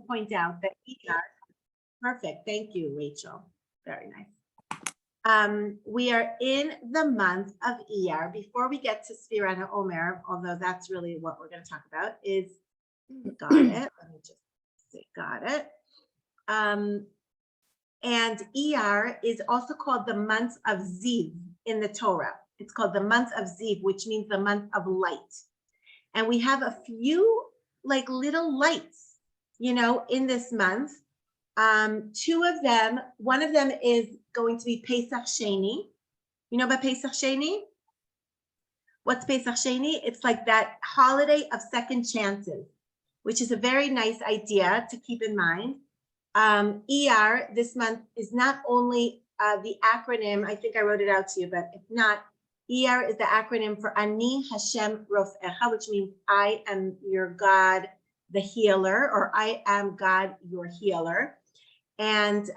point out that ER, perfect, thank you, Rachel, very nice. We are in the month of ER. Before we get to Sfirana Omer, although that's really what we're going to talk about, is, got it, let me just say, got it. And ER is also called the month of Ziv in the Torah. It's called the month of Ziv, which means the month of light. And we have a few like little lights, you know, in this month. Two of them, one of them is going to be Pesach Sheni. You know about Pesach Sheni? What's Pesach Sheni? It's like that holiday of second chances, which is a very nice idea to keep in mind. ER this month is not only the acronym, I think I wrote it out to you, but if not, ER is the acronym for Ani Hashem Rofecha, which means I am your God, the healer, or I am God, your healer. And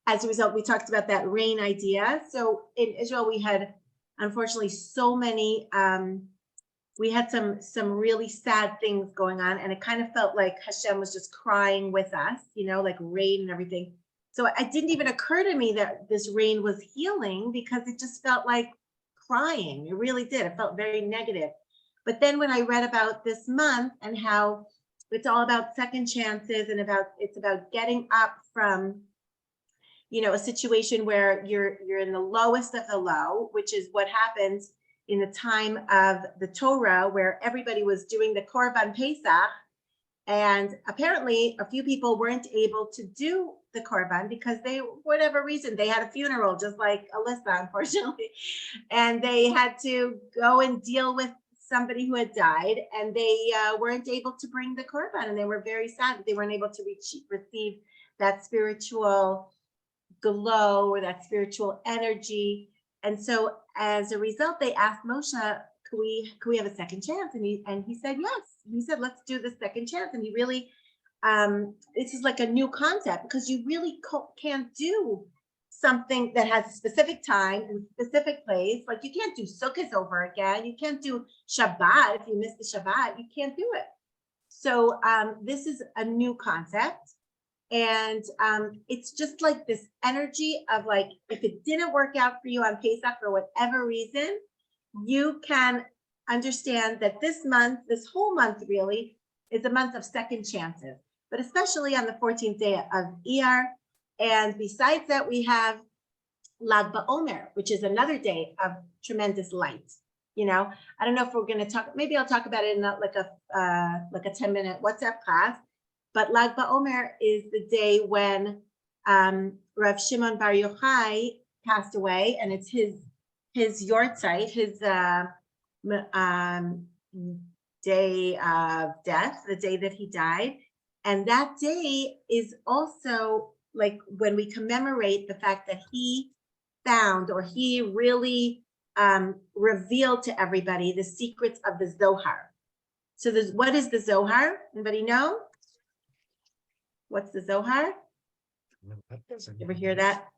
as a result, we talked about that rain idea. So in Israel, we had, unfortunately, so many, we had some really sad things going on, and it kind of felt like Hashem was just crying with us, you know, like rain and everything. So it didn't even occur to me that this rain was healing, because it just felt like crying. It really did. It felt very negative. But then when I read about this month and how it's all about second chances and it's about getting up from, you know, a situation where you're in the lowest of the low, which is what happens in the time of the Torah, where everybody was doing the Korban Pesach, and apparently a few people weren't able to do the Korban because they, whatever reason, they had a funeral, just like Alyssa, unfortunately, and they had to go and deal with somebody who had died, and they weren't able to bring the Korban, and they were very sad that they weren't able to receive that spiritual glow or that spiritual energy. And so as a result, they asked Moshe, could we have a second chance? And he said, yes. He said, let's do the second chance. And he really, this is like a new concept, because you really can't do something that has a specific time and specific place. Like you can't do Sukkot over again. You can't do Shabbat. If you miss the Shabbat, you can't do it. So this is a new concept. And it's just like this energy of like, if it didn't work out for you on Pesach for whatever reason, you can understand that this month, this whole month really, is a month of second chances, but especially on the 14th day of ER. And besides that, we have Lag BaOmer, which is another day of tremendous light. You know, I don't know if we're going to talk, maybe I'll talk about it in like a 10-minute WhatsApp class. But Lag BaOmer is the day when Rav Shimon Bar Yochai passed away, and it's his yortzeit, his day of death, the day that he died. And that day is also like when we commemorate the fact that he found, or he really revealed to everybody the secrets of the Zohar. So what is the Zohar? Anybody know? What's the Zohar? Ever hear that?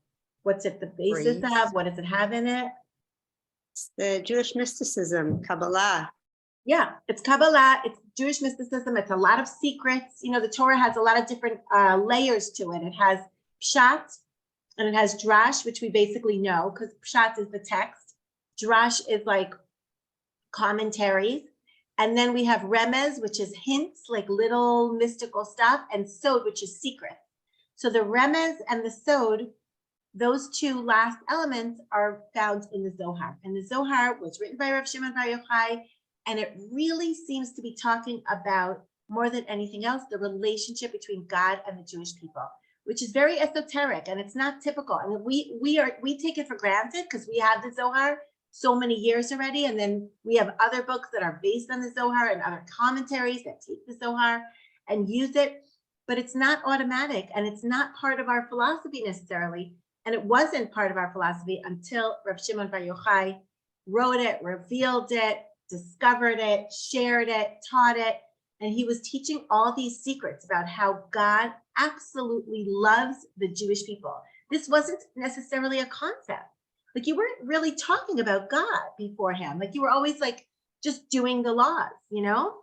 What's it the basis of? What does it have in it? It's the Jewish mysticism, Kabbalah. Yeah, it's Kabbalah, it's Jewish mysticism, it's a lot of secrets. You know, the Torah has a lot of different layers to it. It has Pshat, and it has Drash, which we basically know, because Pshat is the text. Drash is like commentaries. And then we have Remez, which is hints, like little mystical stuff, and Sod, which is secret. So the Remez and the Sod, those two last elements are found in the Zohar. And the Zohar was written by Rav Shimon Bar Yochai, and it really seems to be talking about, more than anything else, the relationship between God and the Jewish people, which is very esoteric, and it's not typical. I mean, we take it for granted because we have the Zohar so many years already, and then we have other books that are based on the Zohar and other commentaries that take the Zohar and use it, but it's not automatic, and it's not part of our philosophy necessarily. And it wasn't part of our philosophy until Rav Shimon Bar Yochai wrote it, revealed it, discovered it, shared it, taught it, and he was teaching all these secrets about how God absolutely loves the Jewish people. This wasn't necessarily a concept. Like, you weren't really talking about God beforehand. Like, you were always like just doing the laws, you know,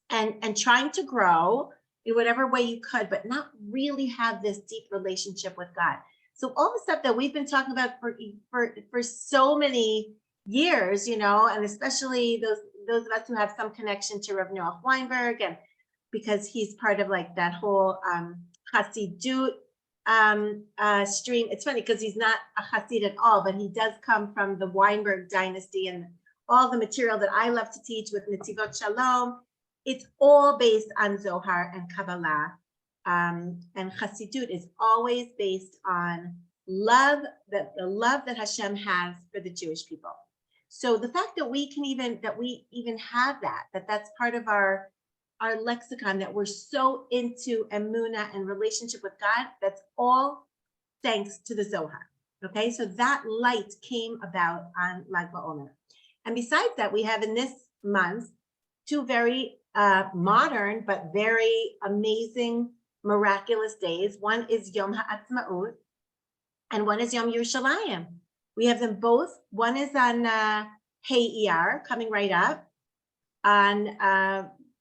and trying to grow in whatever way you could, but not really have this deep relationship with God. So all the stuff that we've been talking about for so many years, and especially those of us who have some connection to Rav Noach Weinberg, and because he's part of like that whole Hasidut stream. It's funny because he's not a Hasid at all, but he does come from the Weinberg dynasty, and all the material that I love to teach with Netivot Shalom, it's all based on Zohar and Kabbalah. And Hasidut is always based on love, the love that Hashem has for the Jewish people. So the fact that we even have that's part of our lexicon, that we're so into Emunah and relationship with God, that's all thanks to the Zohar. Okay, so that light came about on Lag BaOmer. And besides that, we have in this month two very modern but very amazing, miraculous days. One is Yom HaAtzmaut and one is Yom Yerushalayim. We have them both. One is on Hey Iyar, coming right up on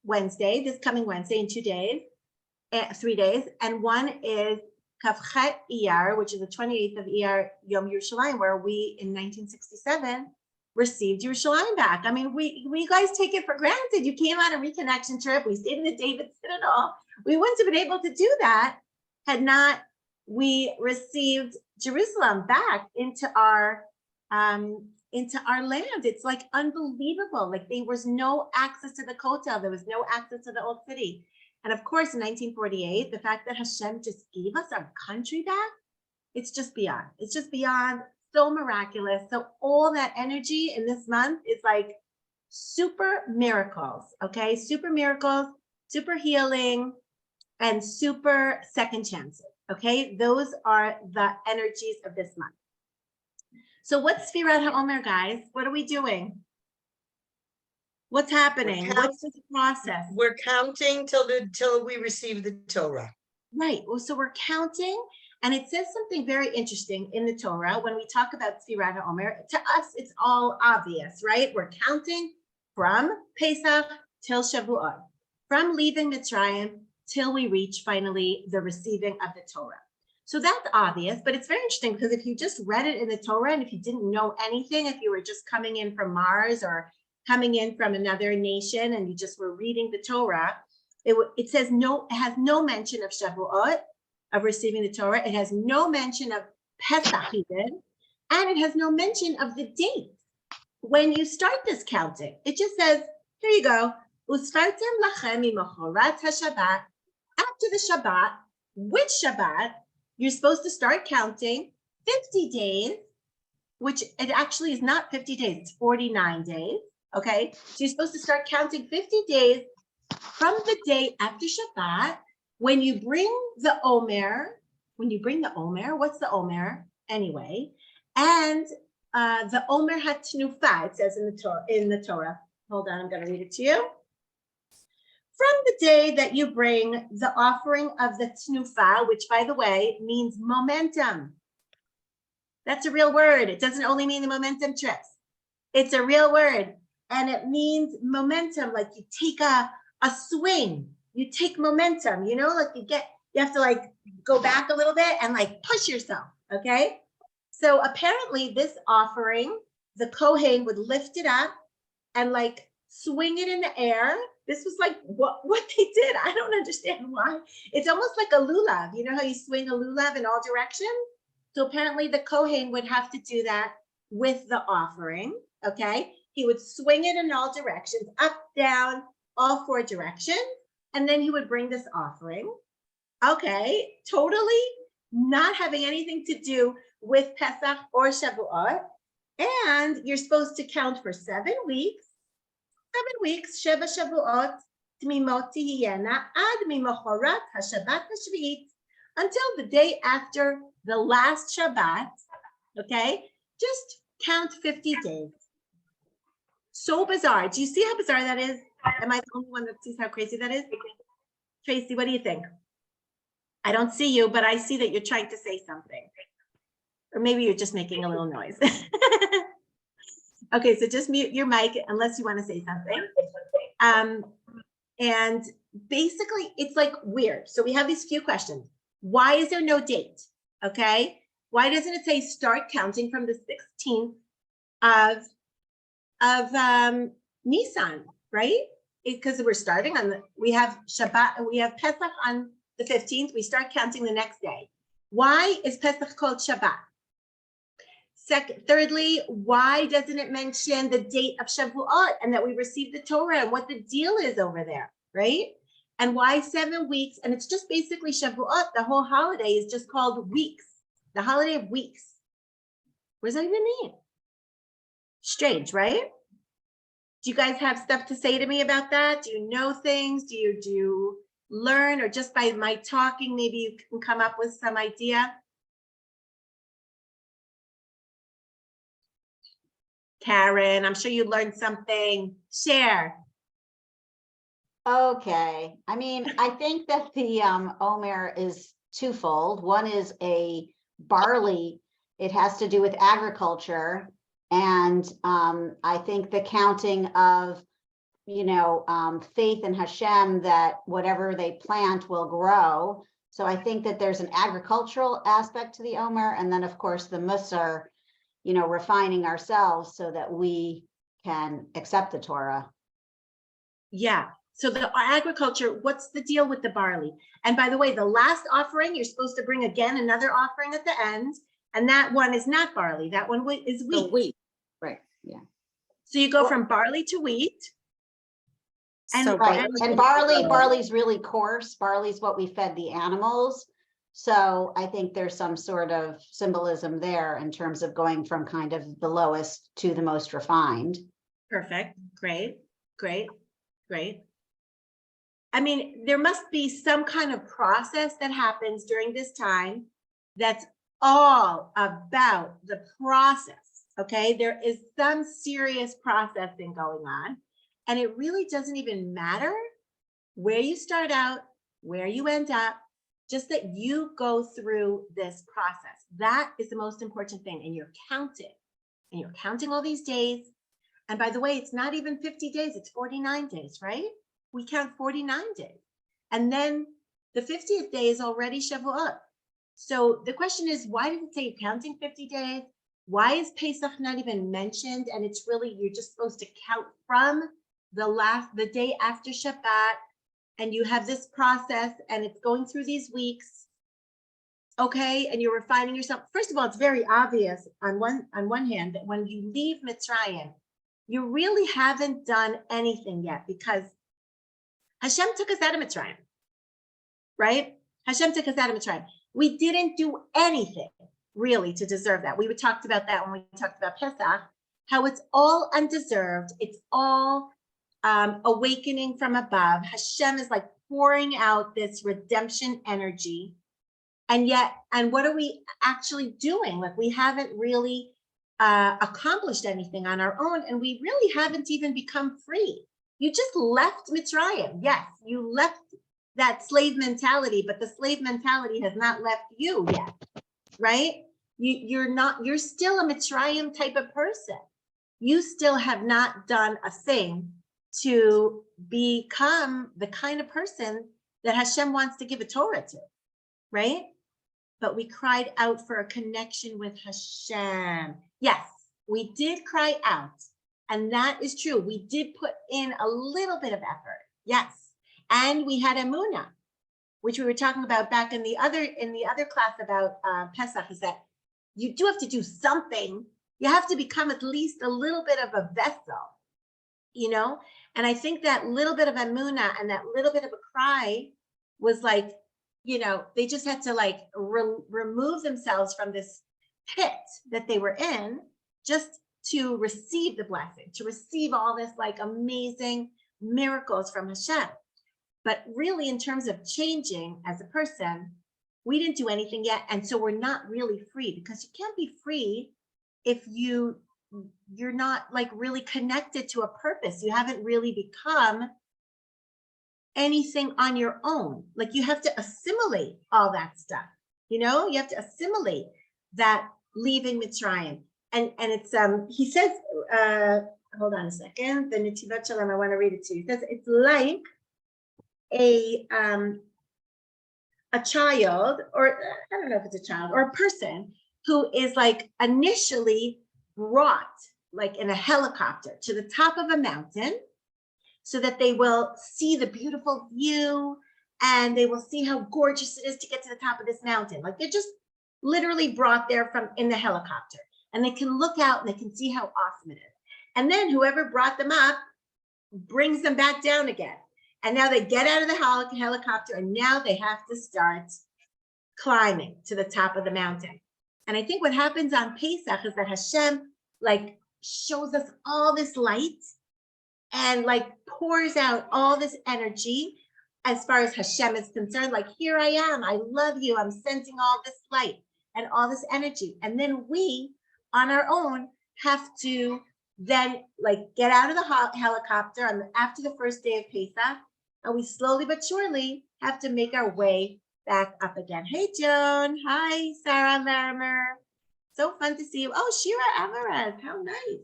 Wednesday, this coming Wednesday in 3 days. And one is Kafchet Iyar, which is the 28th of Iyar, Yom Yerushalayim, where we in 1967 received Yerushalayim back. I mean, we guys take it for granted. You came on a Reconnection trip. We stayed in the David Citadel. We wouldn't have been able to do that had not we received Jerusalem back into our land. It's like unbelievable. Like there was no access to the Kotel. There was no access to the old city. And of course, in 1948, the fact that Hashem just gave us our country back, it's just beyond so miraculous. So all that energy in this month is like super miracles, okay? Super miracles, super healing, and super second chances, okay? Those are the energies of this month. So what's Sfirat HaOmer, guys? What are we doing? What's happening? What's the process? We're counting till we receive the Torah. Right. Well, so we're counting, and it says something very interesting in the Torah when we talk about Sfirat HaOmer. To us, it's all obvious, right? We're counting from Pesach till Shavuot, from leaving Mitzrayim till we reach finally the receiving of the Torah. So that's obvious, but it's very interesting because if you just read it in the Torah and if you didn't know anything, if you were just coming in from Mars or coming in from another nation and you just were reading the Torah, it says it has no mention of Shavuot, of receiving the Torah. It has no mention of Pesach even, and it has no mention of the date when you start this counting. It just says, here you go, Usfartem lachem mimochorat haShabbat. After the Shabbat, which Shabbat, you're supposed to start counting 50 days, which it actually is not 50 days, it's 49 days, okay? So you're supposed to start counting 50 days from the day after Shabbat, when you bring the Omer, what's the Omer anyway? And the Omer HaTnufa, it says in the Torah. Hold on, I'm gonna read it to you. From the day that you bring the offering of the Tnufa, which by the way, means momentum. That's a real word. It doesn't only mean the momentum trips. It's a real word. And it means momentum, like you take a swing, you take momentum, like you have to like go back a little bit and like push yourself, okay? So apparently this offering, the Kohen would lift it up and like swing it in the air. This was like what they did. I don't understand why. It's almost like a lulav. You know how you swing a lulav in all directions? So apparently the Kohen would have to do that with the offering, okay? He would swing it in all directions, up, down, all 4 directions, and then he would bring this offering. Okay, totally not having anything to do with Pesach or Shavuot. And you're supposed to count for 7 weeks. 7 weeks, Sheva Shavuot, Tmimot Tihiyena, Ad Mimochorat HaShabbat HaShvi'it, until the day after the last Shabbat, okay? Just count 50 days. So bizarre. Do you see how bizarre that is? Am I the only one that sees how crazy that is? Tracy, what do you think? I don't see you, but I see that you're trying to say something. Or maybe you're just making a little noise. Okay, so just mute your mic unless you want to say something. And basically it's like weird. So we have these few questions. Why is there no date? Okay. Why doesn't it say start counting from the 16th of Nisan, right? Because we're starting on we have Shabbat, we have Pesach on the 15th. We start counting the next day. Why is Pesach called Shabbat? Thirdly, why doesn't it mention the date of Shavuot and that we received the Torah and what the deal is over there, right? And why 7 weeks? And it's just basically Shavuot. The whole holiday is just called weeks, the holiday of weeks. What does that even mean? Strange, right? Do you guys have stuff to say to me about that? Do you know things? Do you learn, or just by my talking, maybe you can come up with some idea? Karen, I'm sure you learned something. Share. Okay, I mean, I think that the Omer is twofold. One is a barley. It has to do with agriculture. And I think the counting of, faith in Hashem that whatever they plant will grow. So I think that there's an agricultural aspect to the Omer. And then, of course, the Musar, refining ourselves so that we can accept the Torah. Yeah. So the agriculture, what's the deal with the barley? And by the way, the last offering, you're supposed to bring again another offering at the end. And that one is not barley. That one is wheat. The wheat, right, yeah. So you go from barley to wheat. And, So Right, and barley's really coarse. Barley's what we fed the animals. So I think there's some sort of symbolism there in terms of going from kind of the lowest to the most refined. Perfect. Great. Great. Great. I mean, there must be some kind of process that happens during this time that's all about the process. Okay. There is some serious processing going on, and it really doesn't even matter where you start out, where you end up, just that you go through this process. That is the most important thing. And you're counting all these days. And by the way, it's not even 50 days, it's 49 days, right? We count 49 days. And then the 50th day is already Shavuot. So the question is, why did it say you're counting 50 days? Why is Pesach not even mentioned? And it's really, you're just supposed to count from the day after Shabbat. And you have this process and it's going through these weeks. Okay, and you're refining yourself. First of all, it's very obvious on one hand that when you leave Mitzrayim, you really haven't done anything yet, because Hashem took us out of Mitzrayim, right? Hashem took us out of Mitzrayim. We didn't do anything really to deserve that. We talked about that when we talked about Pesach, how it's all undeserved. It's all awakening from above. Hashem is like pouring out this redemption energy. And what are we actually doing? Like, we haven't really accomplished anything on our own, and we really haven't even become free. You just left Mitzrayim. Yes, you left that slave mentality, but the slave mentality has not left you yet, right? You're still a Mitzrayim type of person. You still have not done a thing to become the kind of person that Hashem wants to give a Torah to, right? But we cried out for a connection with Hashem. Yes, we did cry out. And that is true. We did put in a little bit of effort. Yes. And we had Emunah, which we were talking about back in the other class about Pesach, is that you do have to do something. You have to become at least a little bit of a vessel, And I think that little bit of Emunah and that little bit of a cry was like, they just had to like remove themselves from this pit that they were in, just to receive the blessing, to receive all this like amazing miracles from Hashem. But really, in terms of changing as a person, we didn't do anything yet. And so we're not really free, because you can't be free if you're not like really connected to a purpose. You haven't really become anything on your own. Like, you have to assimilate all that stuff. You have to assimilate that leaving Mitzrayim. And it's he says, hold on a second, the Netivot Shalom, I want to read it to you. He says it's like a child, or I don't know if it's a child or a person who is like initially brought like in a helicopter to the top of a mountain so that they will see the beautiful view and they will see how gorgeous it is to get to the top of this mountain. Like they're just literally brought there from in the helicopter, and they can look out and they can see how awesome it is. And then whoever brought them up brings them back down again. And now they get out of the helicopter, and now they have to start climbing to the top of the mountain. And I think what happens on Pesach is that Hashem like shows us all this light and like pours out all this energy as far as Hashem is concerned. Like, here I am, I love you, I'm sensing all this light and all this energy. And then we on our own have to then like get out of the helicopter after the first day of Pesach, and we slowly but surely have to make our way back up again. Hey, Joan. Hi, Sarah Larimer. So fun to see you. Oh, Shira Alvarez. How nice.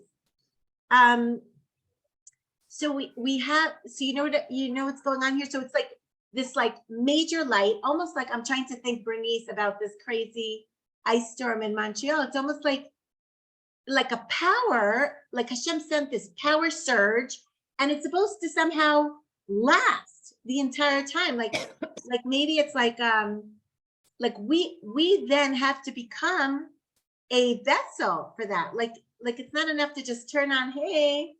So we have, so you know what's going on here. So it's like this like major light, almost like I'm trying to think, Bernice, about this crazy ice storm in Montreal. It's almost like a power, like Hashem sent this power surge, and it's supposed to somehow last the entire time. Like maybe it's like we then have to become a vessel for that. Like it's not enough to just turn on, hey,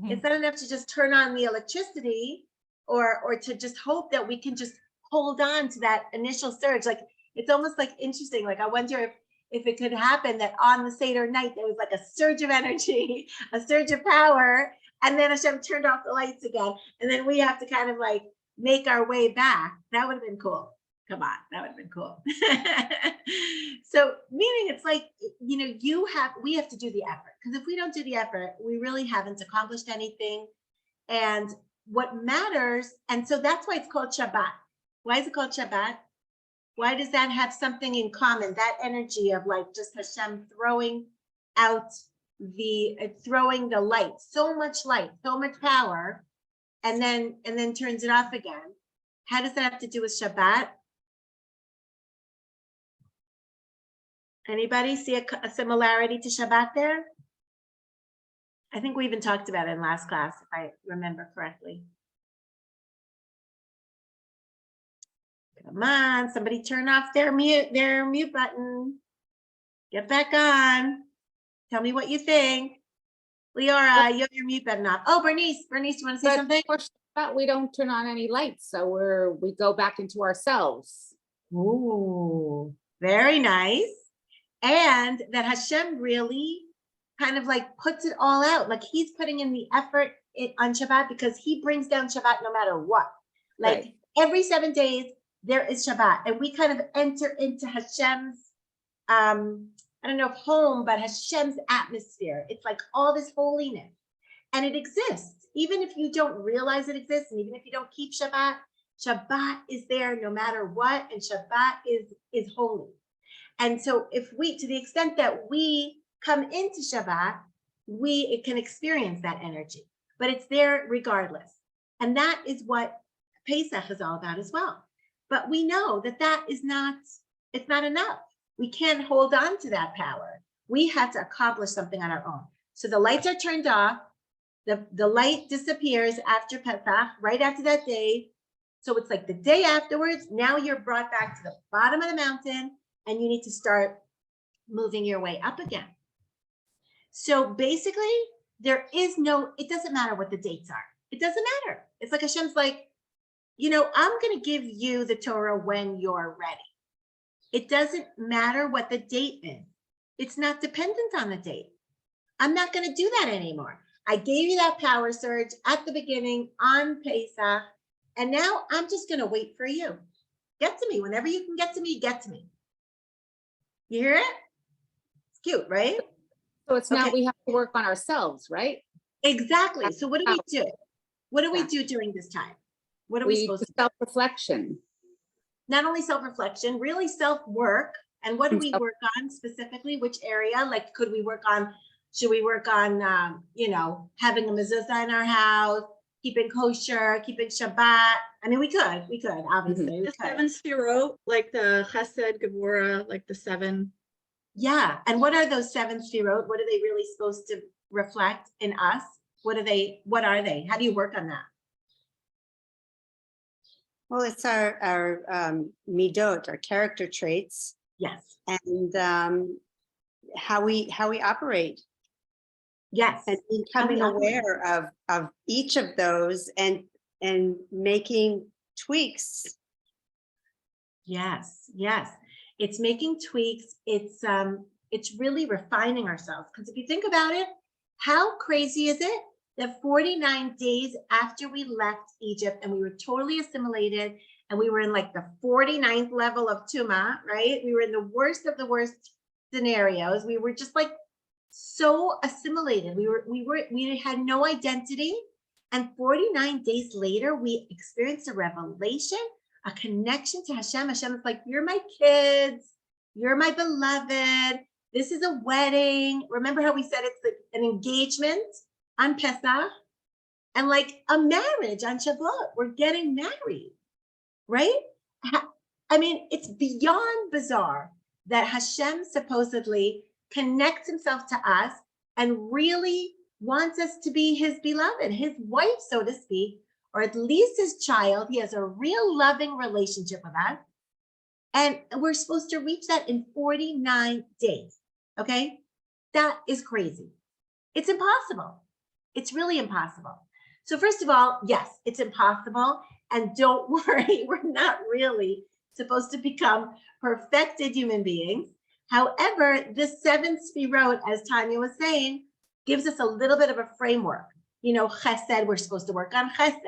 it's not enough to just turn on the electricity or to just hope that we can just hold on to that initial surge. Like it's almost like interesting. Like I wonder if it could happen that on the Seder night, there was like a surge of energy, a surge of power, and then Hashem turned off the lights again. And then we have to kind of like make our way back. That would have been cool. Come on, that would have been cool. So meaning it's like, you know, we have to do the effort, because if we don't do the effort, we really haven't accomplished anything. And what matters, and so that's why it's called Shabbat. Why is it called Shabbat? Why does that have something in common? That energy of like just Hashem throwing out throwing the light, so much power, and then turns it off again. How does that have to do with Shabbat? Anybody see a similarity to Shabbat there? I think we even talked about it in last class, if I remember correctly. Come on, somebody turn off their mute button. Get back on. Tell me what you think. Leora, you have your mute button off. Oh, Bernice, you want to say something? But we don't turn on any lights, so we go back into ourselves. Ooh, very nice. And that Hashem really kind of like puts it all out. Like he's putting in the effort on Shabbat, because he brings down Shabbat no matter what. Like Right. Every 7 days there is Shabbat, and we kind of enter into Hashem's, I don't know if home, but Hashem's atmosphere. It's like all this holiness, and it exists. Even if you don't realize it exists, and even if you don't keep Shabbat, Shabbat is there no matter what, and Shabbat is holy. And so if we, to the extent that we come into Shabbat, it can experience that energy, but it's there regardless. And that is what Pesach is all about as well. But we know that it's not enough. We can't hold on to that power. We have to accomplish something on our own. So the lights are turned off. The light disappears after Pesach, right after that day. So it's like the day afterwards, now you're brought back to the bottom of the mountain, and you need to start moving your way up again. So basically, it doesn't matter what the dates are. It doesn't matter. It's like Hashem's like, I'm going to give you the Torah when you're ready. It doesn't matter what the date is. It's not dependent on the date. I'm not going to do that anymore. I gave you that power surge at the beginning on Pesach, and now I'm just going to wait for you. Get to me. Whenever you can get to me, get to me. You hear it? It's cute, right? So it's now Okay. we have to work on ourselves, right? Exactly. So what do we do? What do we do during this time? What are we supposed to do? Self-reflection. Not only self-reflection, really self-work. And what do we work on specifically? Which area? Like, should we work on, having a mezuzah in our house? Should we work on, cleaning our house? Should we work on, cleaning our room? Should we work on, cleaning our keeping kosher, keeping Shabbat. I mean, we could, obviously. We The could. 7 Sefirot, like the Chesed, Gevurah, like the 7. Yeah. And what are those 7 Sefirot? What are they really supposed to reflect in us? What are they? How do you work on that? Well, it's our midot, our character traits, Yes. and how we operate, Yes. and becoming aware of each of those and making tweaks. Yes. Yes. It's making tweaks. It's really refining ourselves. Because if you think about it, how crazy is it that 49 days after we left Egypt and we were totally assimilated and we were in like the 49th level of Tuma, right? We were in the worst of the worst scenarios. We were just like so assimilated. We had no identity. And 49 days later, we experienced a revelation, a connection to Hashem. Hashem is like, you're my kids. You're my beloved. This is a wedding. Remember how we said it's like an engagement on Pesach and like a marriage on Shavuot. We're getting married, right? I mean, it's beyond bizarre that Hashem supposedly connects himself to us and really wants us to be his beloved, his wife, so to speak, or at least his child. He has a real loving relationship with us. And we're supposed to reach that in 49 days. Okay? That is crazy. It's impossible. It's really impossible. So first of all, yes, it's impossible. And don't worry, we're not really supposed to become perfected human beings. However, the 7 Sefirot, as Tanya was saying, gives us a little bit of a framework. You know, Chesed, we're supposed to work on Chesed.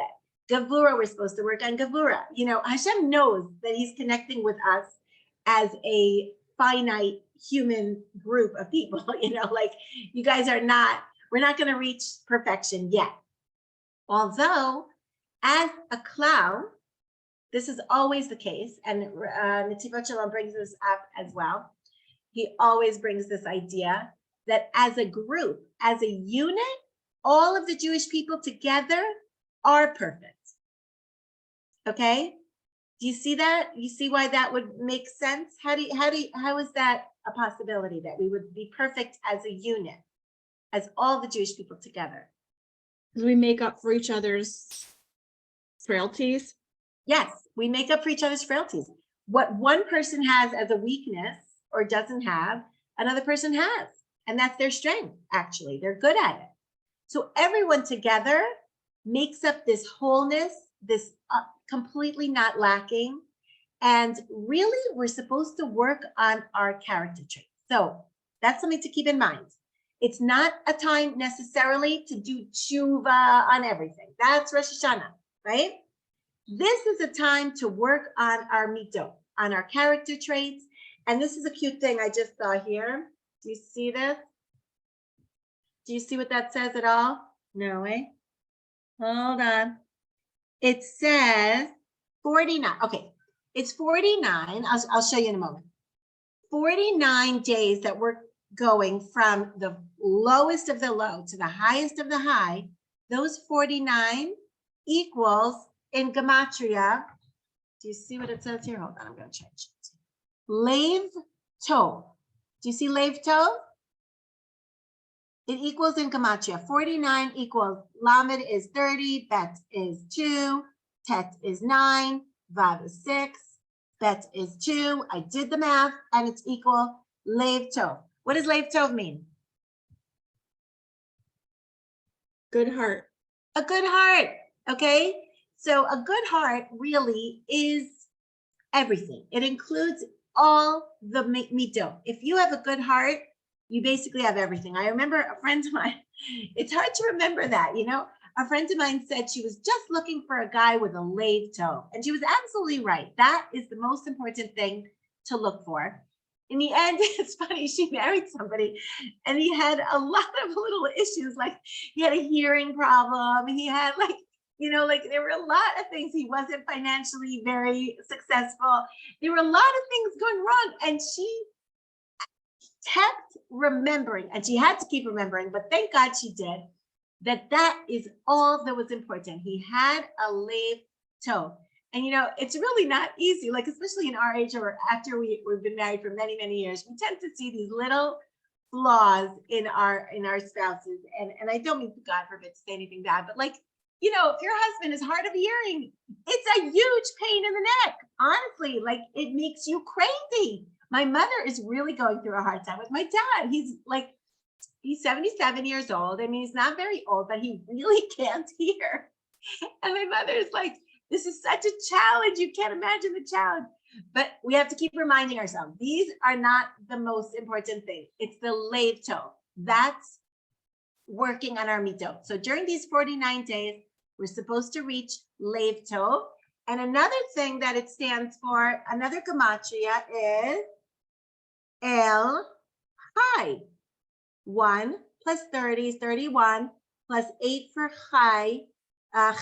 Gevurah, we're supposed to work on Gevurah. You know, Hashem knows that he's connecting with us as a finite human group of people. You know, like you guys we're not going to reach perfection yet. Although, as a clown, this is always the case, and Netivot Shalom brings this up as well. He always brings this idea that as a group, as a unit, all of the Jewish people together are perfect. Okay? Do you see that? You see why that would make sense? How is that a possibility that we would be perfect as a unit, as all the Jewish people together? Because we make up for each other's frailties. Yes, we make up for each other's frailties. What one person has as a weakness or doesn't have, another person has. And that's their strength, actually. They're good at it. So everyone together makes up this wholeness, this completely not lacking. And really, we're supposed to work on our character traits. So that's something to keep in mind. It's not a time necessarily to do tshuva on everything. That's Rosh Hashanah, right? This is a time to work on our midot, on our character traits. And this is a cute thing I just saw here. Do you see this? Do you see what that says at all? No, eh? Hold on. It says 49. Okay, it's 49. I'll show you in a moment. 49 days that we're going from the lowest of the low to the highest of the high. Those 49 equals in gematria. Do you see what it says here? Hold on, I'm going to change it. Lev Tov. Do you see Lev Tov? It equals in gematria. 49 equals Lamed is 30, Bet is 2, Tet is 9, Vav is 6, Bet is 2. I did the math, and it's equal Lev Tov. What does Lev Tov mean? Good heart. A good heart. Okay. So a good heart really is everything. It includes all the midot. If you have a good heart, you basically have everything. I remember a friend of mine, it's hard to remember that, you know, a friend of mine said she was just looking for a guy with a lev tov. And she was absolutely right. That is the most important thing to look for. In the end, it's funny, she married somebody and he had a lot of little issues. Like he had a hearing problem. He had like, you know, like there were a lot of things. He wasn't financially very successful. There were a lot of things going wrong. And she kept remembering, and she had to keep remembering, but thank God she did, that is all that was important. He had a lave tov. And it's really not easy, like especially in our age or after we've been married for many, many years, we tend to see these little flaws in our spouses. And I don't mean, God forbid, to say anything bad, but like, if your husband is hard of hearing, it's a huge pain in the neck. Honestly, like it makes you crazy. My mother is really going through a hard time with my dad. He's 77 years old. I mean, he's not very old, but he really can't hear. And my mother is like, this is such a challenge. You can't imagine the challenge. But we have to keep reminding ourselves, these are not the most important thing. It's the lave tov. That's working on our mitot. So during these 49 days, we're supposed to reach lave tov. And another thing that it stands for, another gematria is El Chai. 1 plus 30 is 31, plus 8 for Chai,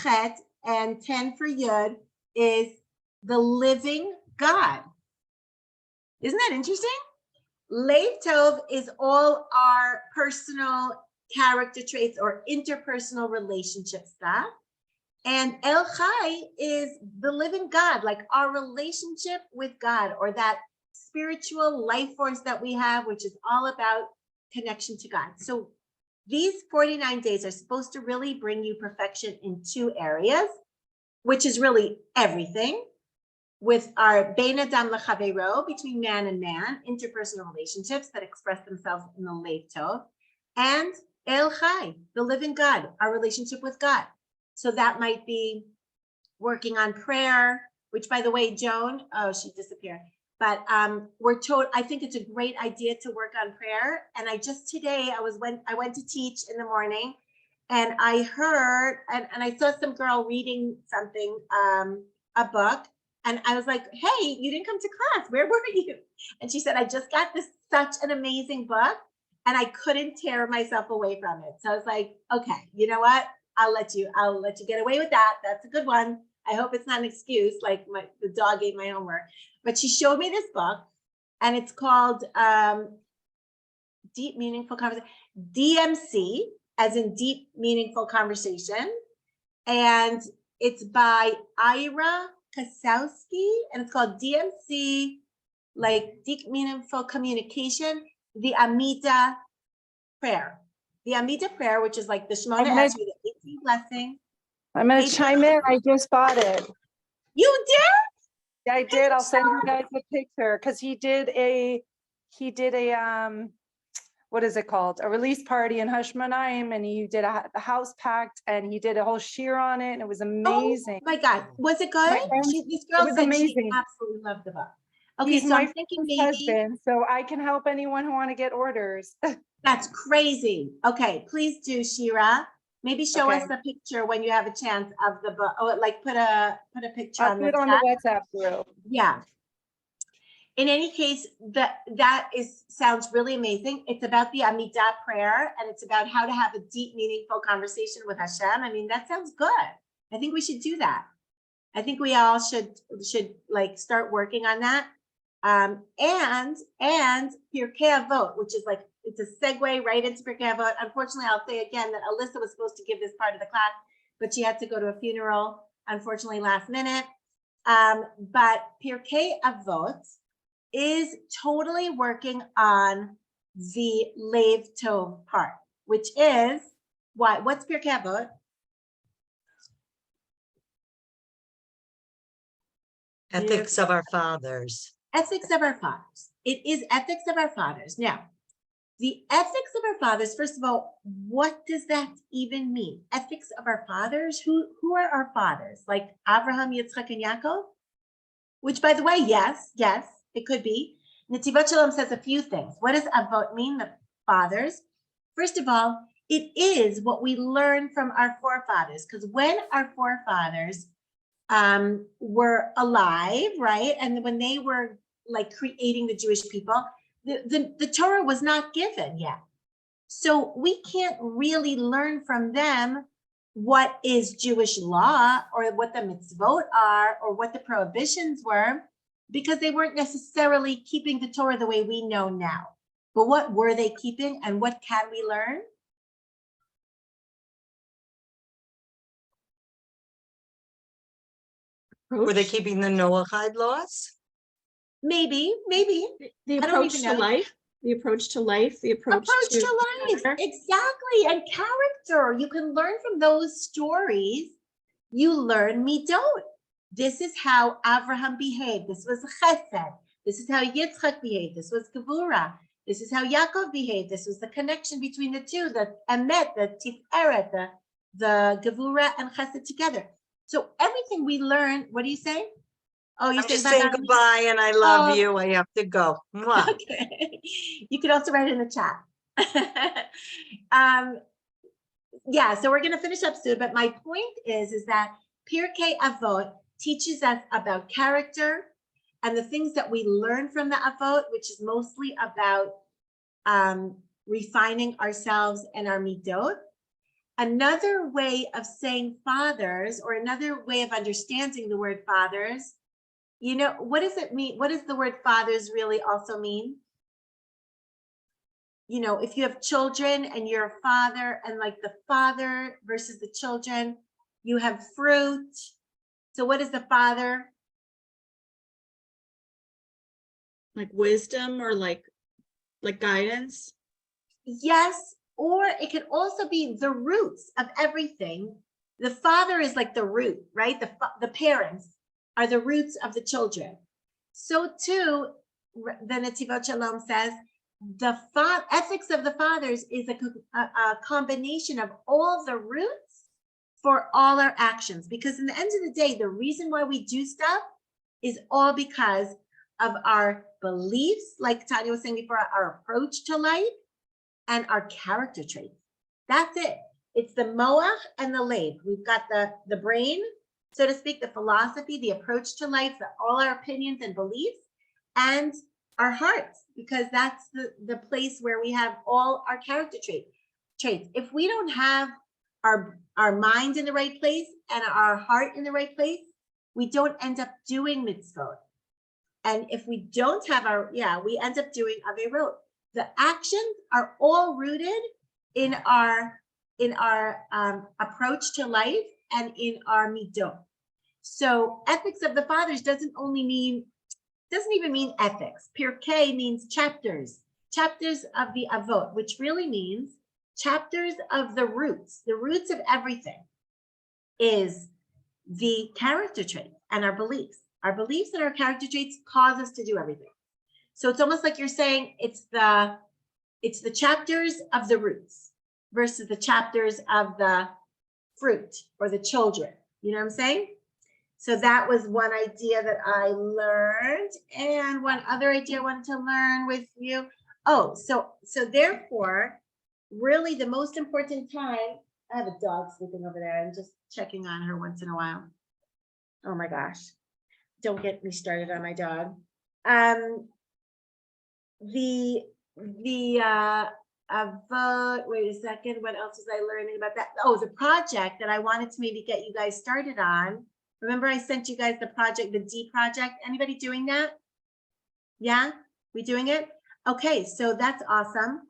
Chet, and 10 for Yud is the living God. Isn't that interesting? Lev Tov is all our personal character traits or interpersonal relationship stuff. And El Chai is the living God, like our relationship with God, or that spiritual life force that we have, which is all about connection to God. So these 49 days are supposed to really bring you perfection in 2 areas, which is really everything, with our Bein Adam L'Chaveiro, between man and man, interpersonal relationships that express themselves in the Lev Tov, and El Chai, the living God, our relationship with God. So that might be working on prayer, which, by the way, Joan, oh, she disappeared. But I think it's a great idea to work on prayer. And I just today, I went to teach in the morning, and I heard, and I saw some girl reading something, a book, and I was like, hey, you didn't come to class. Where were you? And she said, I just got this such an amazing book, and I couldn't tear myself away from it. So I was like, okay, you know what? I'll let you get away with that. That's a good one. I hope it's not an excuse, like the dog ate my homework. But she showed me this book, and it's called Deep Meaningful Conversation, DMC, as in Deep Meaningful Conversation. And it's by Ira Kosowski, and it's called DMC, like Deep Meaningful Communication, the Amida Prayer. The Amida Prayer, which is like the Shemona Esrei, the 18 blessing. I'm going to chime in. I just bought it. You did? Yeah, I did. I'll send you guys a picture because he did a what is it called? A release party in Hashmonaim, and he did a house pact, and he did a whole shear on it, and it was amazing. Oh my God, was it good? This girl was said amazing. she absolutely loved the book. Okay, He's so my I'm thinking first maybe husband, so I can help anyone who want to get orders. that's crazy. Okay, please do, Shira. Maybe show Okay. us a picture when you have a chance of the book. Oh, like put a picture I'll on put the it on chat. the WhatsApp group. Yeah. In any case, that sounds really amazing. It's about the Amidah prayer, and it's about how to have a deep, meaningful conversation with Hashem. I mean, that sounds good. I think we should do that. I think we all should like start working on that. And Pirkei Avot, which is like, it's a segue right into Pirkei Avot. Unfortunately, I'll say again that Alyssa was supposed to give this part of the class, but she had to go to a funeral, unfortunately, last minute. But Pirkei Avot is totally working on the Lev Tov part, which is what's Pirkei Avot? Ethics of our fathers. Ethics of our fathers. It is ethics of our fathers. Now, the ethics of our fathers, first of all, what does that even mean? Ethics of our fathers? Who are our fathers? Like Abraham, Yitzchak, and Yaakov? Which, by the way, yes, it could be. Netivat Shalom says a few things. What does Avot mean, the fathers? First of all, it is what we learn from our forefathers, because when our forefathers were alive, right? And when they were like creating the Jewish people, the Torah was not given yet. So we can't really learn from them what is Jewish law or what the mitzvot are or what the prohibitions were, because they weren't necessarily keeping the Torah the way we know now. But what were they keeping, and what can we learn? Were they approach, keeping the Noahide laws? Maybe. the I don't approach even to know. life, the approach to life, the approach to life, character. exactly, and character. You can learn from those stories. You learn midot. This is how Abraham behaved. This was chesed. This is how Yitzchak behaved. This was gevura. This is how Yaakov behaved. This was the connection between the two, the emet, the tiferet, the gevura and chesed together. So everything we learn, what do you say? Oh, you're I'm saying just saying bye-bye? goodbye and I love Oh. you. I have to go. Mwah. Okay. You could also write it in the chat. Yeah, so we're going to finish up soon, but my point is that Pirkei Avot teaches us about character and the things that we learn from the Avot, which is mostly about refining ourselves and our midot. Another way of saying fathers, or another way of understanding the word fathers, you know, what does it mean? What does the word fathers really also mean? You know, if you have children and you're a father, and like the father versus the children, you have fruit. So what is the father? Like wisdom or like guidance. Yes, or it can also be the roots of everything. The father is like the root, right? The parents are the roots of the children. So too, the Netivot Shalom says, the ethics of the fathers is a combination of all the roots for all our actions. Because in the end of the day, the reason why we do stuff is all because of our beliefs, like Tanya was saying before, our approach to life and our character traits. That's it. It's the moach and the lev. We've got the brain, so to speak, the philosophy, the approach to life, all our opinions and beliefs, and our hearts, because that's the place where we have all our character traits. If we don't have our mind in the right place and our heart in the right place, we don't end up doing mitzvot. And if we don't have we end up doing averot. The actions are all rooted in our approach to life and in our midot. So ethics of the fathers doesn't even mean ethics. Pirkei means chapters of the avot, which really means chapters of the roots. The roots of everything is the character traits and our beliefs. Our beliefs and our character traits cause us to do everything. So it's almost like you're saying it's the chapters of the roots versus the chapters of the fruit or the children. You know what I'm saying? So that was one idea that I learned. And one other idea I wanted to learn with you. Oh, so therefore, really the most important time, I have a dog sleeping over there. I'm just checking on her once in a while. Oh my gosh. Don't get me started on my dog. Wait a second, what else was I learning about that? Oh, the project that I wanted to maybe get you guys started on. Remember I sent you guys the project, the D project. Anybody doing that? Yeah, we doing it? Okay, so that's awesome.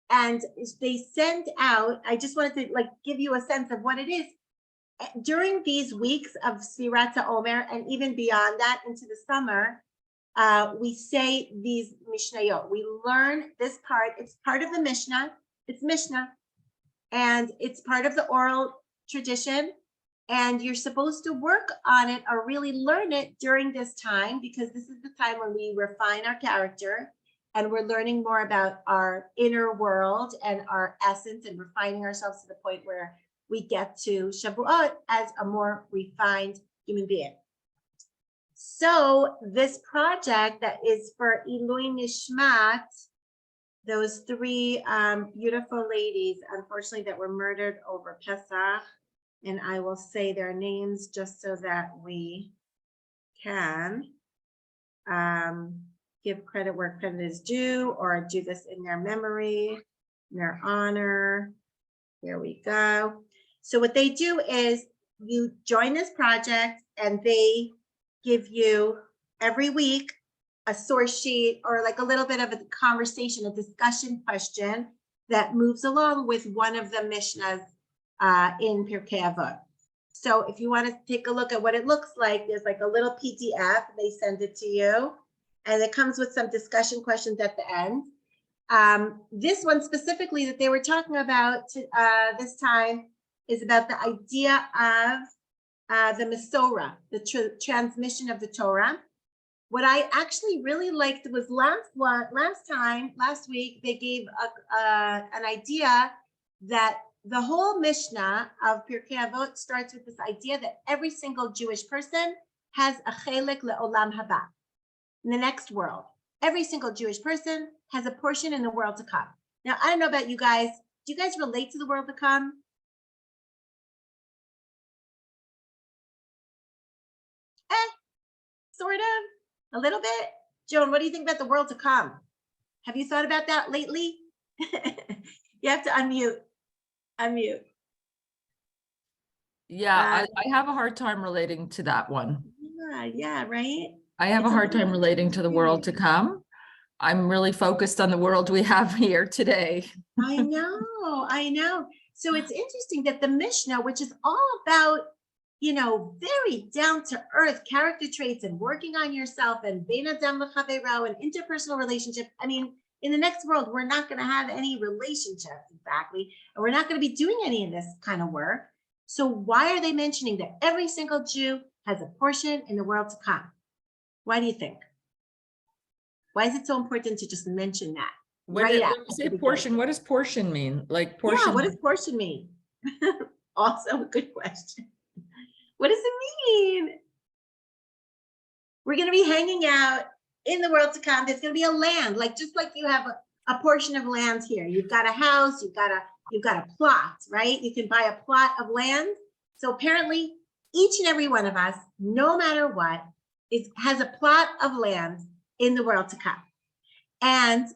And they sent out, I just wanted to like give you a sense of what it is. During these weeks of Sfirat HaOmer and even beyond that into the summer, we say these Mishnayot. We learn this part. It's part of the Mishnah. It's Mishnah. And it's part of the oral tradition. And you're supposed to work on it or really learn it during this time, because this is the time when we refine our character and we're learning more about our inner world and our essence and refining ourselves to the point where we get to Shavuot as a more refined human being. So this project that is for Ilui Nishmat, those three beautiful ladies, unfortunately, that were murdered over Pesach, and I will say their names just so that we can give credit where credit is due, or do this in their memory, in their honor. Here we go. So what they do is you join this project and they give you every week a source sheet or like a little bit of a conversation, a discussion question that moves along with one of the Mishnahs in Pirkei Avot. So if you want to take a look at what it looks like, there's like a little PDF, they send it to you, and it comes with some discussion questions at the end. This one specifically that they were talking about this time is about the idea of the Masorah, the transmission of the Torah. What I actually really liked was last week, they gave an idea that the whole Mishnah of Pirkei Avot starts with this idea that every single Jewish person has a chelek le'olam haba, in the next world. Every single Jewish person has a portion in the world to come. Now, I don't know about you guys. Do you guys relate to the world to come? Sort of, a little bit. Joan, what do you think about the world to come? Have you thought about that lately? You have to unmute. Yeah, I have a hard time relating to that one. Yeah, right? I have a It's a hard time little relating to the world to come. I'm really focused on the world we have here today. I know. So it's interesting that the Mishnah, which is all about, very down to earth character traits and working on yourself and bein adam l'chaveiro and interpersonal relationship. I mean, in the next world, we're not going to have any relationships exactly, and we're not going to be doing any of this kind of work. So why are they mentioning that every single Jew has a portion in the world to come? Why do you think? Why is it so important to just mention that? When Right you at say the portion, what does portion mean? Like portion? Yeah, what does portion mean? Also a good question. What does it mean? We're going to be hanging out in the world to come. There's going to be a land, just like you have a portion of land here. You've got a house, you've got a plot, right? You can buy a plot of land. So apparently each and every one of us, no matter what, has a plot of land in the world to come. And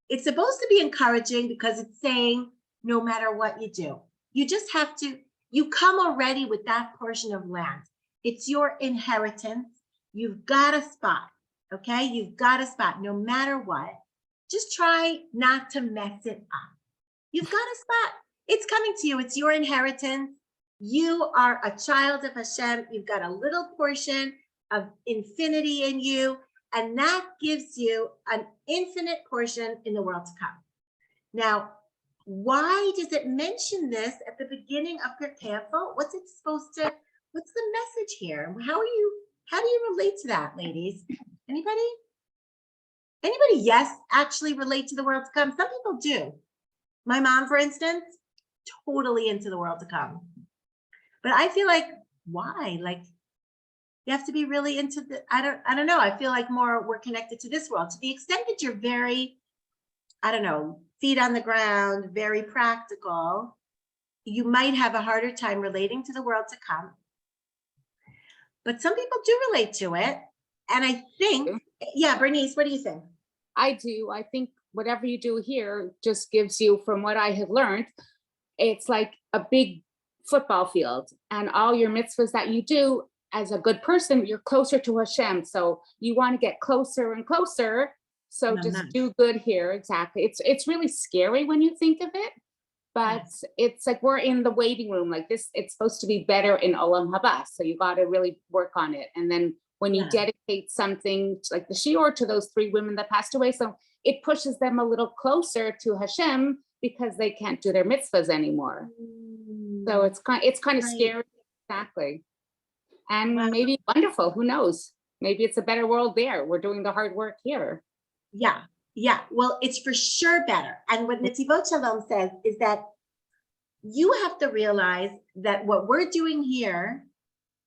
it's supposed to be encouraging because it's saying, no matter what you do, you just have to, you come already with that portion of land. It's your inheritance. You've got a spot, okay? You've got a spot no matter what. Just try not to mess it up. You've got a spot. It's coming to you. It's your inheritance. You are a child of Hashem. You've got a little portion of infinity in you, and that gives you an infinite portion in the world to come. Now, why does it mention this at the beginning of Pirkei Avot? What's it supposed to, what's the message here? How do you relate to that, ladies? Anybody? Yes, actually relate to the world to come? Some people do. My mom, for instance, totally into the world to come. But I feel like, why? You have to be really into the, I don't know. I feel like more we're connected to this world to the extent that you're very, feet on the ground, very practical. You might have a harder time relating to the world to come. But some people do relate to it. And I think, yeah, Bernice, what do you think? I do. I think whatever you do here just gives you, from what I have learned, it's like a big football field, and all your mitzvahs that you do as a good person, you're closer to Hashem. So you want to get closer and closer. So just do good here. Exactly. It's really scary when you think of it, but it's like we're in the waiting room like this. It's supposed to be better in Olam Haba. So you got to really work on it. And then when you dedicate something like the shiur to those 3 women that passed away, so it pushes them a little closer to Hashem because they can't do their mitzvahs anymore. So it's kind of scary. Exactly. And maybe wonderful. Who knows? Maybe it's a better world there. We're doing the hard work here. Yeah. Well, it's for sure better. And what Netivot Shalom says is that you have to realize that what we're doing here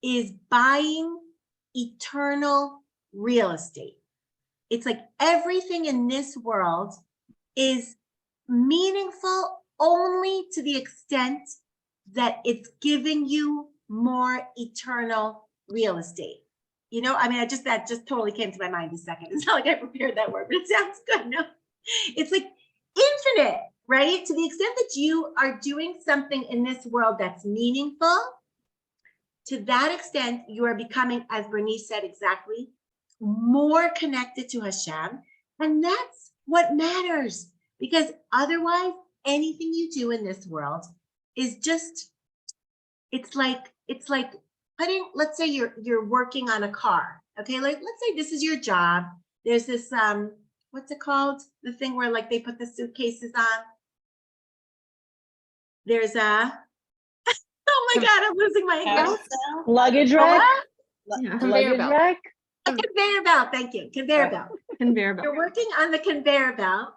is buying eternal real estate. It's like everything in this world is meaningful only to the extent that it's giving you more eternal real estate. That just totally came to my mind a second. It's not like I prepared that word, but it sounds good. No, it's like infinite, right? To the extent that you are doing something in this world that's meaningful, to that extent, you are becoming, as Bernice said exactly, more connected to Hashem. And that's what matters, because otherwise anything you do in this world is just, it's like putting, let's say you're working on a car. Okay, like let's say this is your job. There's this what's it called? The thing where like they put the suitcases on. There's a oh my God, I'm losing my English. Luggage A rack. what? Yeah. Conveyor Luggage belt. rack. A conveyor belt. Thank you. Conveyor belt. Conveyor belt. You're working on the conveyor belt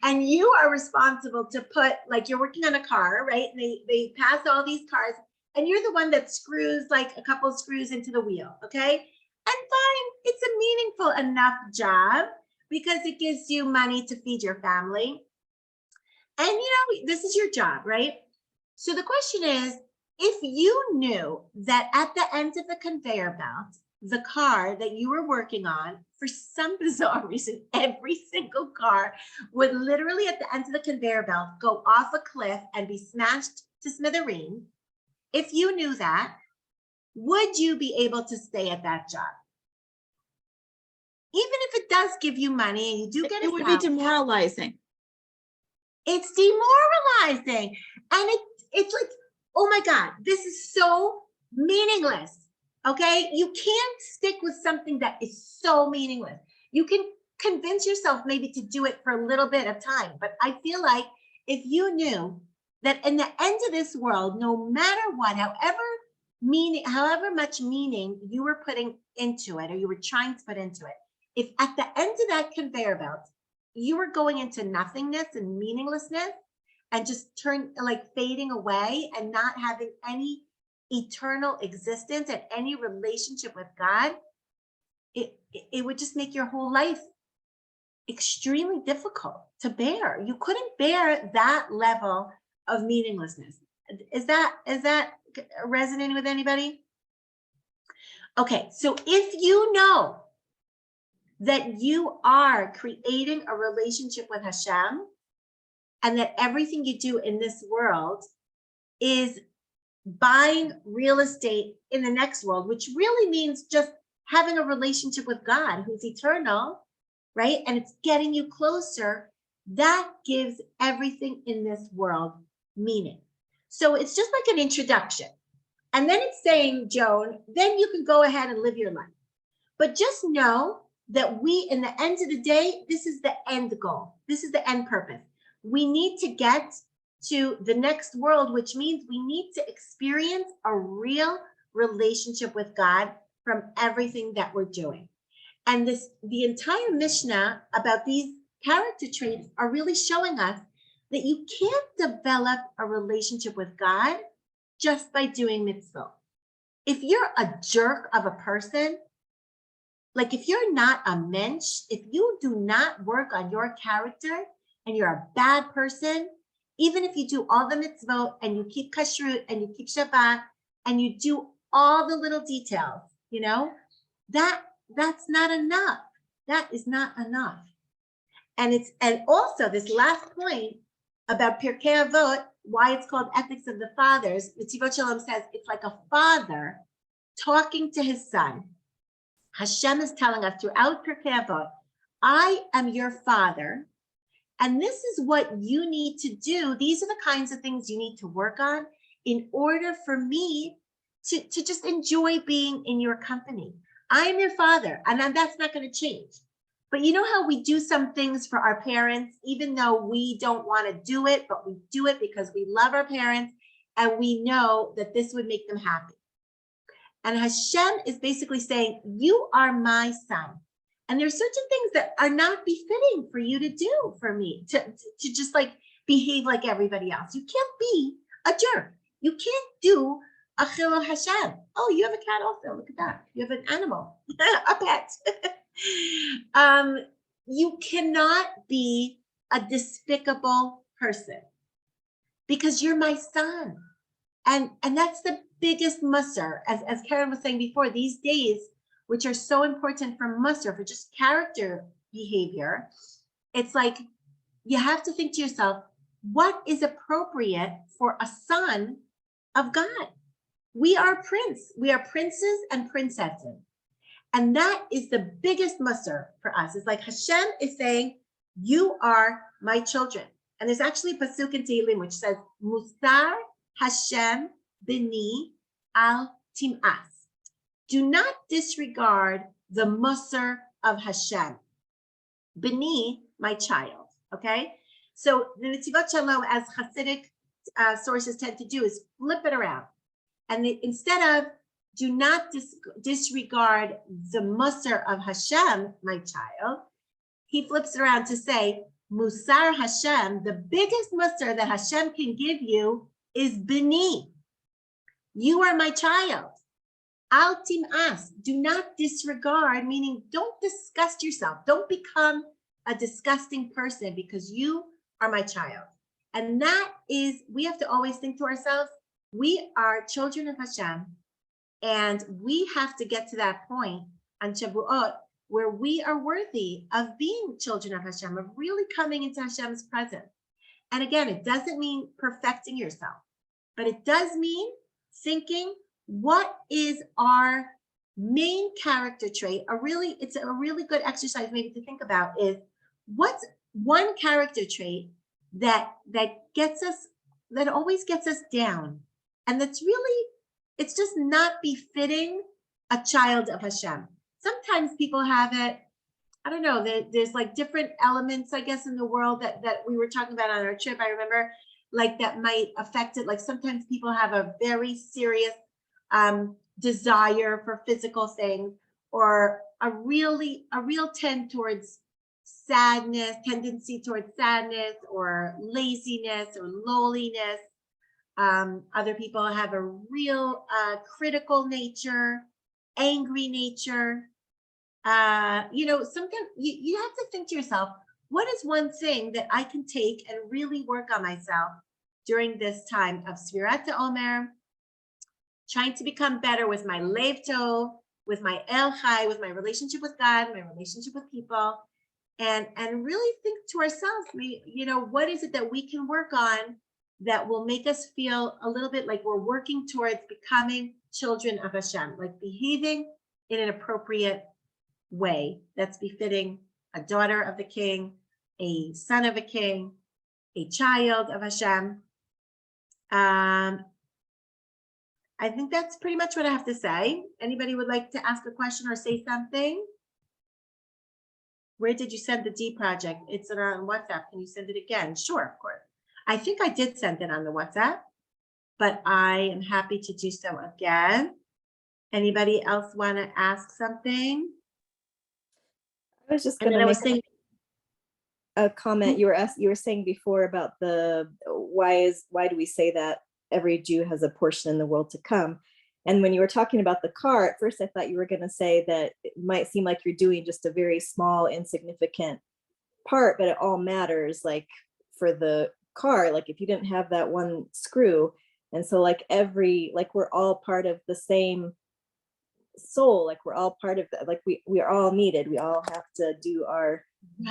and you are responsible to put, like you're working on a car, right? And they pass all these cars and you're the one that screws like a couple screws into the wheel, okay? And fine, it's a meaningful enough job because it gives you money to feed your family. And you know, this is your job, right? So the question is, if you knew that at the end of the conveyor belt, the car that you were working on, for some bizarre reason, every single car would literally at the end of the conveyor belt go off a cliff and be smashed to smithereens. If you knew that, would you be able to stay at that job? Even if it does give you money and you do get It a would be salary, demoralizing. it's demoralizing. And it's like, oh my God, this is so meaningless. Okay, you can't stick with something that is so meaningless. You can convince yourself maybe to do it for a little bit of time, but I feel like if you knew that in the end of this world, no matter what, however much meaning you were putting into it or you were trying to put into it, if at the end of that conveyor belt, you were going into nothingness and meaninglessness and just fading away and not having any eternal existence and any relationship with God, it would just make your whole life extremely difficult to bear. You couldn't bear that level of meaninglessness. Is that resonating with anybody? Okay, so if you know that you are creating a relationship with Hashem and that everything you do in this world is buying real estate in the next world, which really means just having a relationship with God who's eternal, right? And it's getting you closer. That gives everything in this world meaning. So it's just like an introduction. And then it's saying, Joan, then you can go ahead and live your life. But just know that in the end of the day, this is the end goal. This is the end purpose. We need to get to the next world, which means we need to experience a real relationship with God from everything that we're doing. And the entire Mishnah about these character traits are really showing us that you can't develop a relationship with God just by doing mitzvot. If you're a jerk of a person, like if you're not a mensch, if you do not work on your character and you're a bad person, even if you do all the mitzvot and you keep kashrut and you keep Shabbat and you do all the little details, you know, that's not enough. That is not enough. And also this last point about Pirkei Avot, why it's called Ethics of the Fathers. Mitzvot Shalom says it's like a father talking to his son. Hashem is telling us throughout Pirkei Avot, I am your father. And this is what you need to do. These are the kinds of things you need to work on in order for me to just enjoy being in your company. I am your father, and that's not going to change. But you know how we do some things for our parents, even though we don't want to do it, but we do it because we love our parents and we know that this would make them happy. And Hashem is basically saying, you are my son. And there's certain things that are not befitting for you to do for me, to just like behave like everybody else. You can't be a jerk. You can't do a chilul Hashem. Oh, you have a cat also. Look at that. You have an animal, a pet. You cannot be a despicable person because you're my son. And that's the biggest musar, as Karen was saying before, these days, which are so important for musar, for just character behavior. It's like, you have to think to yourself, what is appropriate for a son of God? We are princes and princesses. And that is the biggest musar for us. It's like Hashem is saying, you are my children. And there's actually a pasuk in Tehillim which says, Musar Hashem b'ni al tim'as. Do not disregard the musar of Hashem. B'ni, my child, okay? So the Netivot Shalom, as Hasidic sources tend to do, is flip it around. And instead of do not disregard the musar of Hashem, my child, he flips it around to say, Musar Hashem, the biggest musar that Hashem can give you is B'ni. You are my child. Al tim'as, do not disregard, meaning don't disgust yourself. Don't become a disgusting person because you are my child. And that is, we have to always think to ourselves, we are children of Hashem, and we have to get to that point on Shavuot where we are worthy of being children of Hashem, of really coming into Hashem's presence. And again, it doesn't mean perfecting yourself, but it does mean thinking, what is our main character trait? It's a really good exercise maybe to think about is what's one character trait that gets us, that always gets us down. And that's really, it's just not befitting a child of Hashem. Sometimes people have it, I don't know, there's like different elements, I guess, in the world that we were talking about on our trip. I remember like that might affect it. Like sometimes people have a very serious desire for physical things, or a real tendency towards sadness or laziness or lowliness. Other people have a real critical nature, angry nature. Sometimes you have to think to yourself, what is one thing that I can take and really work on myself during this time of Sfirat Omer, trying to become better with my Lev Tov, with my El Chai, with my relationship with God, my relationship with people, and really think to ourselves, what is it that we can work on that will make us feel a little bit like we're working towards becoming children of Hashem, like behaving in an appropriate way that's befitting a daughter of the king, a son of a king, a child of Hashem. I think that's pretty much what I have to say. Anybody would like to ask a question or say something? Where did you send the D project? It's on WhatsApp. Can you send it again? Sure, of course. I think I did send it on the WhatsApp, but I am happy to do so again. Anybody else want to ask something? I was just going to make a comment. You were saying before about the why do we say that every Jew has a portion in the world to come? And when you were talking about the car, at first I thought you were going to say that it might seem like you're doing just a very small, insignificant part, but it all matters, like for the car, like if you didn't have that one screw. And so like we're all part of the same soul, like we're all part of that, like we are all needed. We all have to do our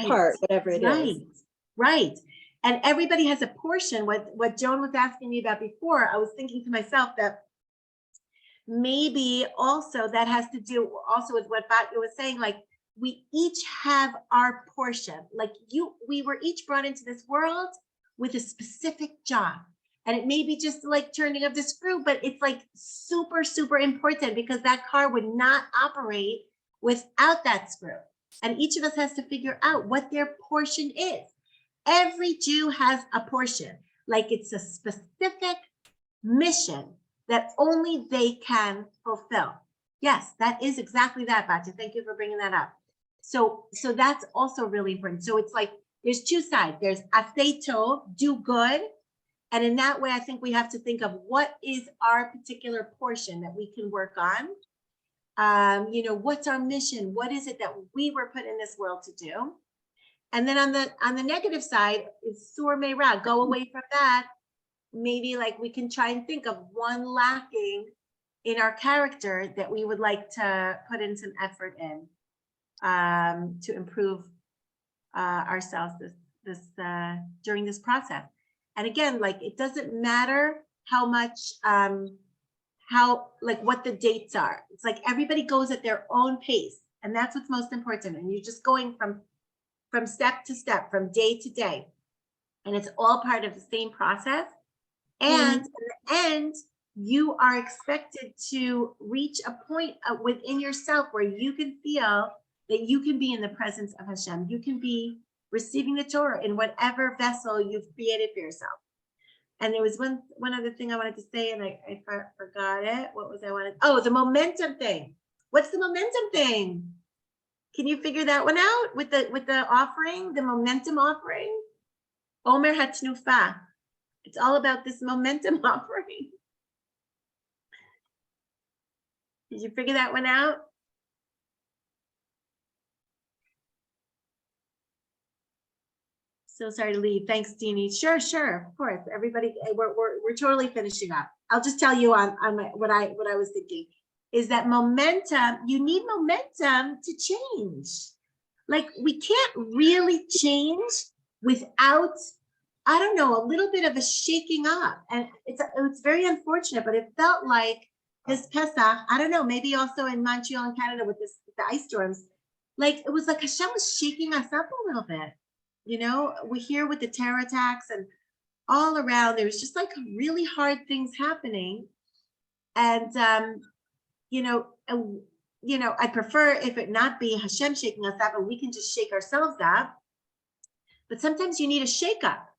part, whatever it is. Right. And everybody has a portion. What Joan was asking me about before, I was thinking to myself that maybe also that has to do also with what Batya was saying, like we each have our portion. Like we were each brought into this world with a specific job. And it may be just like turning of the screw, but it's like super, super important because that car would not operate without that screw. And each of us has to figure out what their portion is. Every Jew has a portion, like it's a specific mission that only they can fulfill. Yes, that is exactly that, Batya. Thank you for bringing that up. So that's also really important. So it's like, there's two sides. There's asay tov, do good. And in that way, I think we have to think of what is our particular portion that we can work on. What's our mission? What is it that we were put in this world to do? And then on the negative side is sur meira, go away from that. Maybe like we can try and think of one lacking in our character that we would like to put in some effort in to improve ourselves during this process. And again, like it doesn't matter how much, what the dates are. It's like everybody goes at their own pace, and that's what's most important. And you're just going from step to step, from day to day, and it's all part of the same process. And in the end, you are expected to reach a point within yourself where you can feel that you can be in the presence of Hashem. You can be receiving the Torah in whatever vessel you've created for yourself. And there was one other thing I wanted to say, and I forgot it. What was I wanted? Oh, the momentum thing. What's the momentum thing? Can you figure that one out with the offering, the momentum offering? Omer Hatnufa. It's all about this momentum offering. Did you figure that one out? So sorry to leave. Thanks, Dini. Sure, of course. Everybody, we're totally finishing up. I'll just tell you on what I was thinking is that momentum. You need momentum to change. Like we can't really change without, I don't know, a little bit of a shaking up. And it's very unfortunate, but it felt like this Pesach, I don't know, maybe also in Montreal and Canada with the ice storms, like it was like Hashem was shaking us up a little bit. You know, we're here with the terror attacks and all around, there was just like really hard things happening. And, I prefer if it not be Hashem shaking us up and we can just shake ourselves up. But sometimes you need a shake up.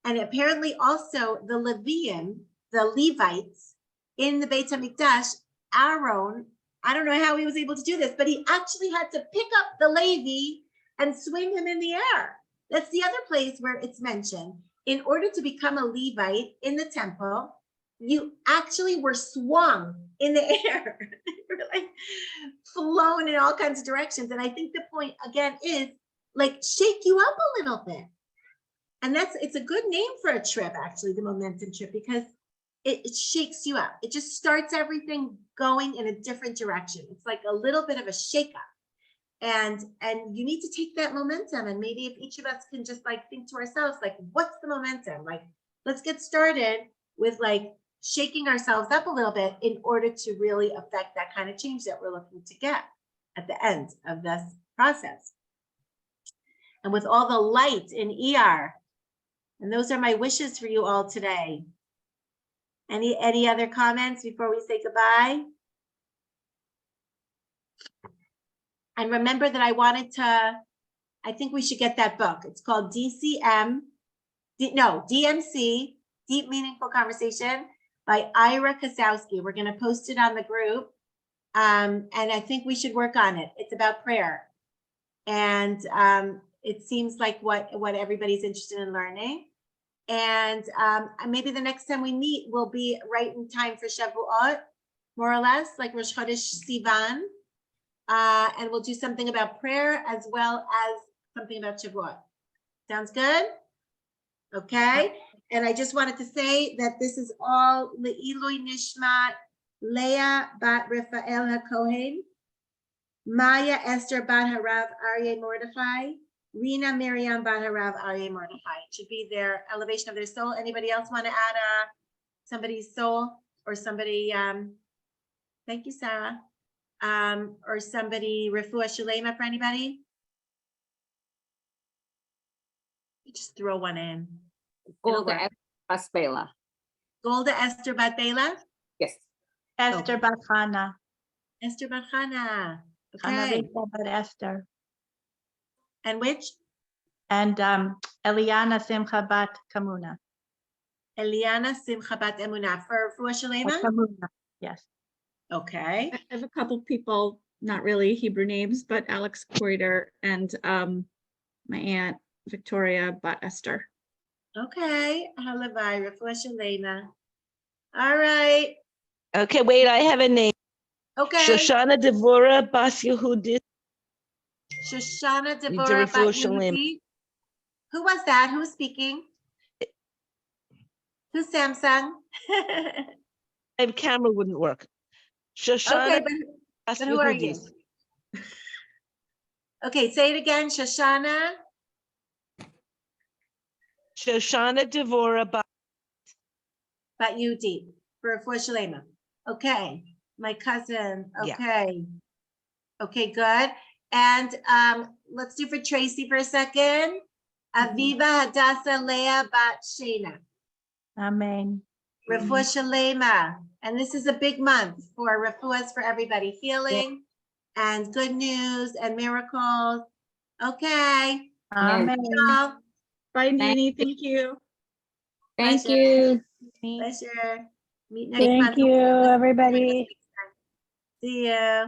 And apparently also the Levian, the Levites in the Beit HaMikdash, Aaron, I don't know how he was able to do this, but he actually had to pick up the Levi and swing him in the air. That's the other place where it's mentioned. In order to become a Levite in the temple, you actually were swung in the air. You were like flown in all kinds of directions. And I think the point again is like shake you up a little bit. And it's a good name for a trip, actually, the momentum trip, because it shakes you up. It just starts everything going in a different direction. It's like a little bit of a shake up. And you need to take that momentum. And maybe if each of us can just like think to ourselves, like, what's the momentum? Like, let's get started with like shaking ourselves up a little bit in order to really affect that kind of change that we're looking to get at the end of this process. And with all the light in ER, and those are my wishes for you all today. Any other comments before we say goodbye? And remember that I think we should get that book. It's called DMC, Deep Meaningful Conversation by Ira Kosowski. We're going to post it on the group. And I think we should work on it. It's about prayer. And it seems like what everybody's interested in learning. And maybe the next time we meet will be right in time for Shavuot, more or less, like Rosh Chodesh Sivan. And we'll do something about prayer as well as something about Shavuot. Sounds good? Okay. And I just wanted to say that this is all Le'ilui Nishmat, Leah Bat Rafael HaKohen, Maya Esther Bat Harav Aryeh Mordechai, Rina Miriam Bat Harav Aryeh Mordechai. It should be their elevation of their soul. Anybody else want to add somebody's soul or somebody? Thank you, Sarah. Or somebody refuah shalema for anybody? You just throw one in. Golda Basbela. Golda Esther Bat Bela? Yes. Esther Bat Hana. Esther Bat Hana. Okay. Hannah Bat Esther. And which? And Eliana Simcha Bat Kamuna. Eliana Simcha Bat Emunah for refuah shalema? Kamuna. Yes. Okay. I have a couple people, not really Hebrew names, but Alex Coiter and my aunt Victoria Bat Esther. Okay. Halavai, refuah shalema. All right. Okay, wait, I have a name. Okay. Shoshana Devorah Bas Yehudit. Shoshana Deborah Bat Yehudit. Who was that? Who's speaking? Who's Samsung? My camera wouldn't work. Shoshana. Okay, but who are you? Okay, say it again. Shoshana. Shoshana Devorah Bat Yehudit for Shalema. Okay, my cousin. Okay. Yeah. Okay, good. And let's do for Tracy for a second. Aviva Hadassah Leah Bat Shana. Amen. Refuah Shalema. And this is a big month for refuahs for everybody, healing and good news and miracles. Okay. Amen. Y'all. Bye, Dini. Thank you. Thank Pleasure. you. Pleasure. Meet next month. Thank you, everybody. See you.